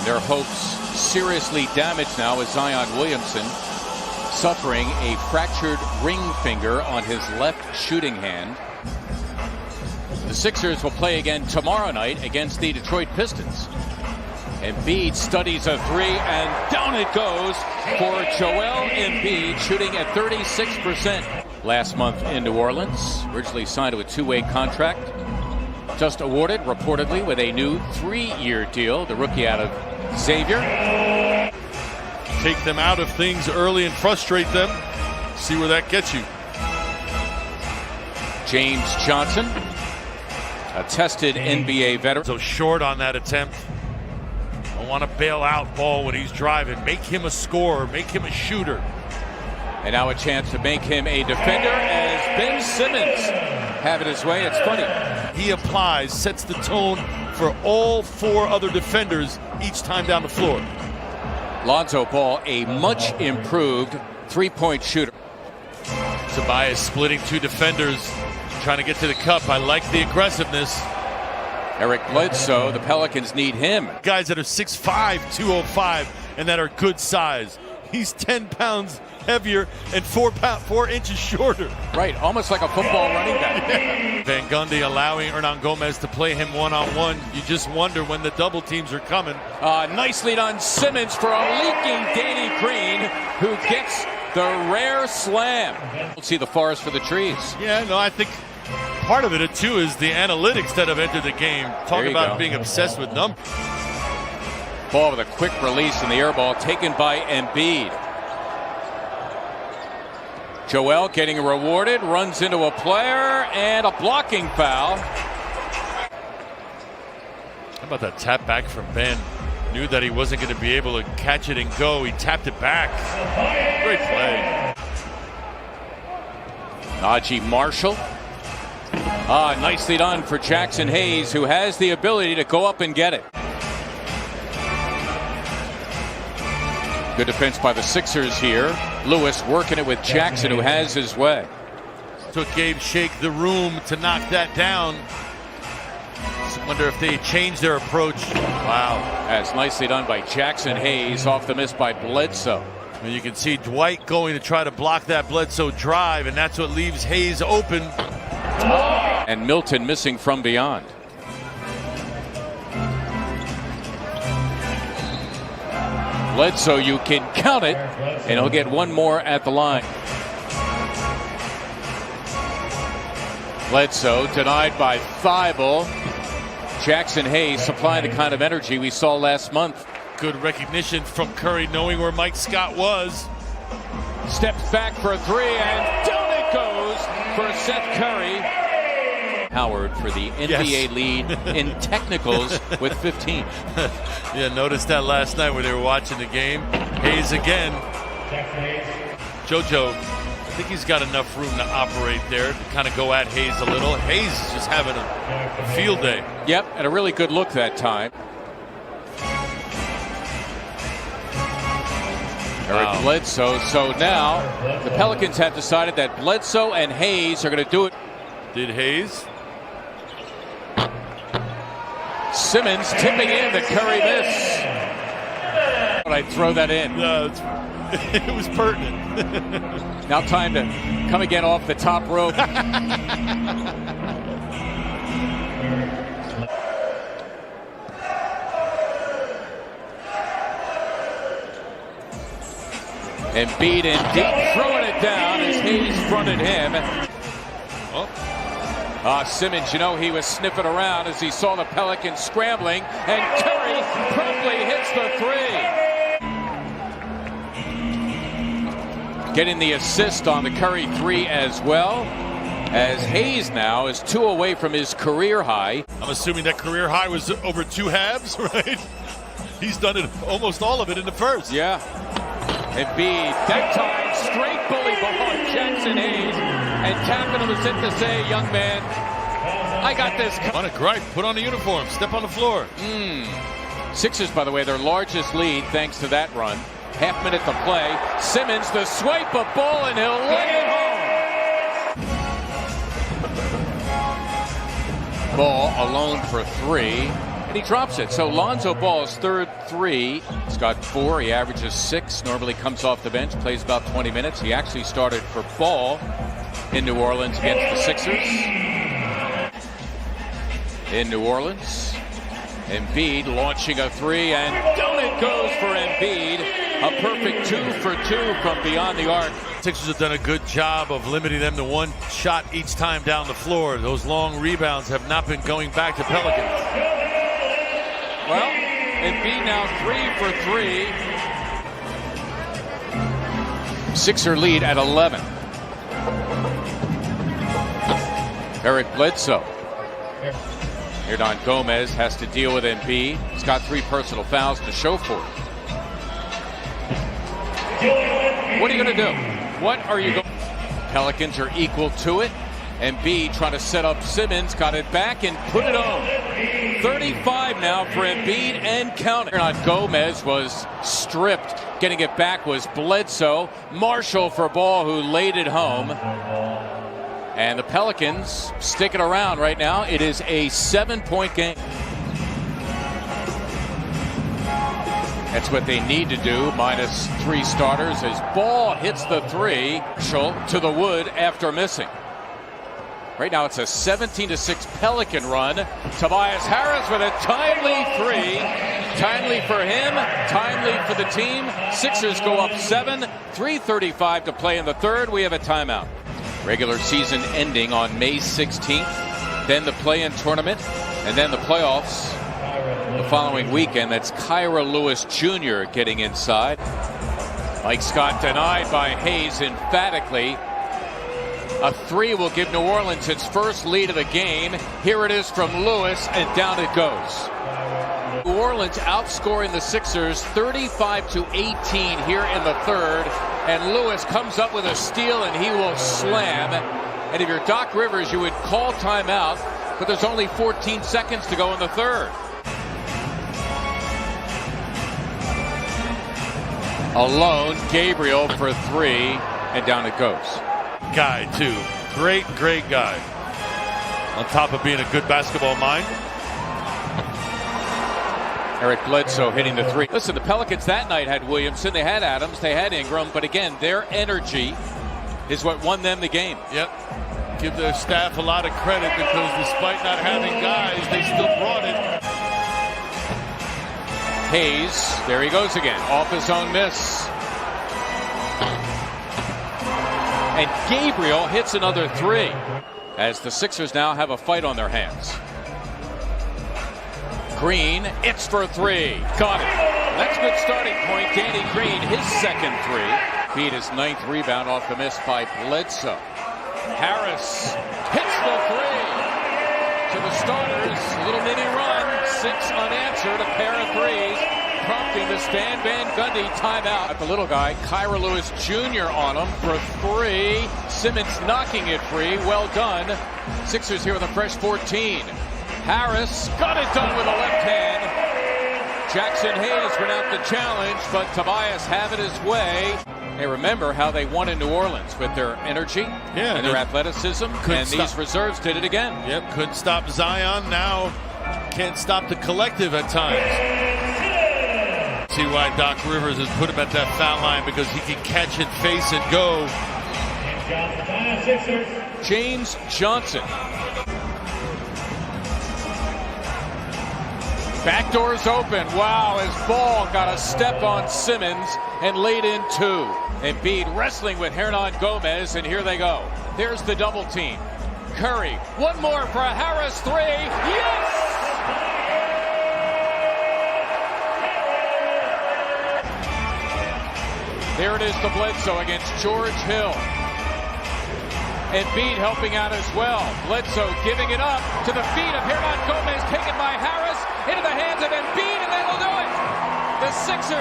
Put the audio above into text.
Their hopes seriously damaged now as Zion Williamson suffering a fractured ring finger on his left shooting hand. The Sixers will play again tomorrow night against the Detroit Pistons. Embiid studies a three, and down it goes for Joel Embiid, shooting at 36%. Last month in New Orleans, originally signed to a two-way contract. Just awarded, reportedly, with a new 3-year deal, the rookie out of Xavier. Take them out of things early and frustrate them. See where that gets you. James Johnson, a tested NBA veteran. So short on that attempt. I want to bail out ball when he's driving. Make him a scorer. Make him a shooter. And now a chance to make him a defender as Ben Simmons have it his way. It's funny. He applies, sets the tone for all 4 other defenders each time down the floor. Lonzo Ball, a much improved three-point shooter. Tobias splitting 2 defenders, trying to get to the cup. I like the aggressiveness. Eric Bledsoe, the Pelicans need him. Guys that are 6'5", 205, and that are good size. He's 10 pounds heavier and 4 inches shorter. Right, almost like a football running back. Van Gundy allowing Hernan Gomez to play him one-on-one. You just wonder when the double teams are coming. Nicely done, Simmons for a leaking Danny Green, who gets the rare slam. We'll see the forest for the trees. Yeah, no, I think part of it, too, is the analytics that have entered the game. Talk about being obsessed with numbers. Ball with a quick release in the air ball taken by Embiid. Joel getting rewarded, runs into a player, and a blocking foul. How about that tap back from Ben? Knew that he wasn't going to be able to catch it and go. He tapped it back. Great play. Najee Marshall. Nicely done for Jackson Hayes, who has the ability to go up and get it. Good defense by the Sixers here. Lewis working it with Jackson, who has his way. Took Gabe Shake the room to knock that down. Just wonder if they changed their approach. Wow. That's nicely done by Jackson Hayes, off the miss by Bledsoe. And you can see Dwight going to try to block that Bledsoe drive, and that's what leaves Hayes open. And Milton missing from beyond. Bledsoe, you can count it, and he'll get one more at the line. Bledsoe denied by Thibault. Jackson Hayes supplying the kind of energy we saw last month. Good recognition from Curry, knowing where Mike Scott was. Steps back for a three, and down it goes for Seth Curry. Howard for the NBA lead in technicals with 15. Yeah, noticed that last night when they were watching the game. Hayes again. JoJo, I think he's got enough room to operate there to kind of go at Hayes a little. Hayes is just having a field day. Yep, and a really good look that time. Eric Bledsoe. So now the Pelicans have decided that Bledsoe and Hayes are going to do it. Did Hayes? Simmons tipping in the Curry miss. But I throw that in. No, it was pertinent. Now time to come again off the top rope. Embiid in deep, throwing it down as Hayes fronted him. Simmons, you know, he was sniffing around as he saw the Pelicans scrambling, and Curry promptly hits the three. Getting the assist on the Curry three as well, as Hayes now is 2 away from his career high. I'm assuming that career high was over 2 halves, right? He's done it, almost all of it in the first. Yeah. Embiid, that time, straight bully behind Jackson Hayes, and tapping him as if to say, young man, I got this. On a gripe, put on the uniform, step on the floor. Sixers, by the way, their largest lead thanks to that run. Half minute to play. Simmons, the swipe of ball, and he'll lay it home. Ball alone for 3. and he drops it. So Lonzo Ball's third three. He's got 4. He averages 6. Normally comes off the bench, plays about 20 minutes. He actually started for Ball in New Orleans against the Sixers. In New Orleans, Embiid launching a 3, and down it goes for Embiid. A perfect 2 for 2 from beyond the arc. Sixers have done a good job of limiting them to one shot each time down the floor. Those long rebounds have not been going back to Pelicans. Well, Embiid now 3 for 3. Sixer lead at 11. Eric Bledsoe. Hernan Gomez has to deal with Embiid. He's got 3 personal fouls to show for it. What are you going to do? What are you going to do? Pelicans are equal to it. Embiid trying to set up Simmons. Got it back and put it on. 35 now for Embiid and counting. Hernan Gomez was stripped. Getting it back was Bledsoe. Marshall for Ball, who laid it home. And the Pelicans sticking around right now. It is a 7-point game. That's what they need to do, minus 3 starters, as Ball hits the 3. Marshall to the wood after missing. Right now it's a 17-6 Pelican run. Tobias Harris with a timely 3. Timely for him, timely for the team. Sixers go up 7, 3:35 to play in the third. We have a timeout. Regular season ending on May 16th, then the play-in tournament, and then the playoffs the following weekend. That's Kyra Lewis Jr. getting inside. Mike Scott denied by Hayes emphatically. A 3 will give New Orleans its first lead of the game. Here it is from Lewis, and down it goes. New Orleans outscoring the Sixers 35-18 here in the third. And Lewis comes up with a steal, and he will slam. And if you're Doc Rivers, you would call timeout, but there's only 14 seconds to go in the third. Alone, Gabriel for 3, and down it goes. Guy, too. Great guy. On top of being a good basketball mind. Eric Bledsoe hitting the 3. Listen, the Pelicans that night had Williamson, they had Adams, they had Ingram, but again, their energy is what won them the game. Yep. Give their staff a lot of credit, because despite not having guys, they still brought it. Hayes, there he goes again, off his own miss. And Gabriel hits another 3, as the Sixers now have a fight on their hands. Green, it's for 3. Got it. That's a good starting point. Danny Green, his second 3. Beat his 9th rebound off the miss by Bledsoe. Harris hits the 3. To the starters, a little mini run. 6 unanswered, a pair of 3s. Prompting the Stan Van Gundy timeout. At the little guy, Kyra Lewis Jr. on him for 3. Simmons knocking it free. Well done. Sixers here with a fresh 14. Harris got it done with a left hand. Jackson Hayes went out the challenge, but Tobias have it his way. They remember how they won in New Orleans with their energy and their athleticism, and these reserves did it again. Yep, couldn't stop Zion. Now can't stop the collective at times. See why Doc Rivers has put him at that foul line, because he can catch it, face it, go. James Johnson. Back door's open. Wow, as Ball got a step on Simmons and laid in 2. Embiid wrestling with Hernan Gomez, and here they go. There's the double team. Curry, one more for a Harris 3. Yes! There it is to Bledsoe against George Hill. Embiid helping out as well. Bledsoe giving it up to the feet of Hernan Gomez, taken by Harris, into the hands of Embiid, and that'll do it. The Sixers